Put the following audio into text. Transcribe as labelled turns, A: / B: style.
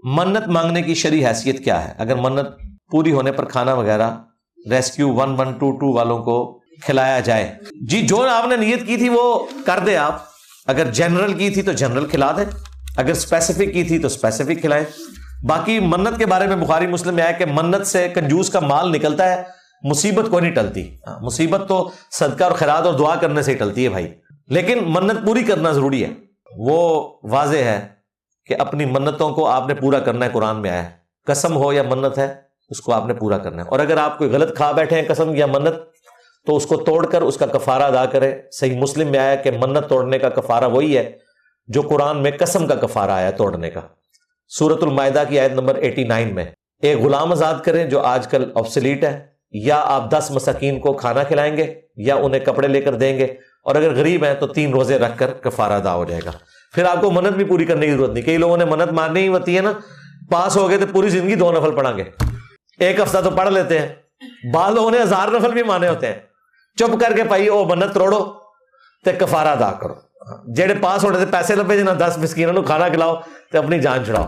A: منت مانگنے کی شرعی حیثیت کیا ہے؟ اگر منت پوری ہونے پر کھانا وغیرہ ریسکیو 1122 والوں کو کھلایا جائے، جی جو آپ نے نیت کی تھی وہ کر دے آپ. اگر جنرل کی تھی تو جنرل کھلا دیں، اگر اسپیسیفک کی تھی تو اسپیسیفک کھلائیں. باقی منت کے بارے میں بخاری مسلم میں آیا کہ منت سے کنجوس کا مال نکلتا ہے، مصیبت کو نہیں ٹلتی. مصیبت تو صدقہ اور خیرات اور دعا کرنے سے ہی ٹلتی ہے بھائی، لیکن منت پوری کرنا ضروری ہے. وہ واضح ہے کہ اپنی منتوں کو آپ نے پورا کرنا ہے. قرآن میں آیا ہے قسم ہو یا منت ہے اس کو آپ نے پورا کرنا ہے. اور اگر آپ کوئی غلط کھا بیٹھے ہیں قسم یا منت تو اس کو توڑ کر اس کا کفارہ ادا کریں. صحیح مسلم میں آیا کہ منت توڑنے کا کفارہ وہی ہے جو قرآن میں قسم کا کفارہ آیا توڑنے کا. سورۃ المائدہ کی آیت نمبر 89 میں ایک غلام آزاد کریں جو آج کل آبسلیٹ ہے، یا آپ 10 مساکین کو کھانا کھلائیں گے یا انہیں کپڑے لے کر دیں گے، اور اگر غریب ہیں تو 3 روزے رکھ کر کفارہ ادا ہو جائے گا. پھر آپ کو منت بھی پوری کرنے کی ضرورت نہیں. کئی لوگوں نے منت ماننی ہی ہوتی ہے نا، پاس ہو گئے تو پوری زندگی 2 نفل پڑھیں گے، ایک ہفتہ تو پڑھ لیتے ہیں. بعض لوگوں نے 1000 نفل بھی مانے ہوتے ہیں. چپ کر کے پائی وہ منت توڑو تے کفارہ ادا کرو. جہے پاس ہونے سے پیسے لبے جنا 10 مسکینوں کو کھانا کھلاؤ تے اپنی جان چھڑاؤ.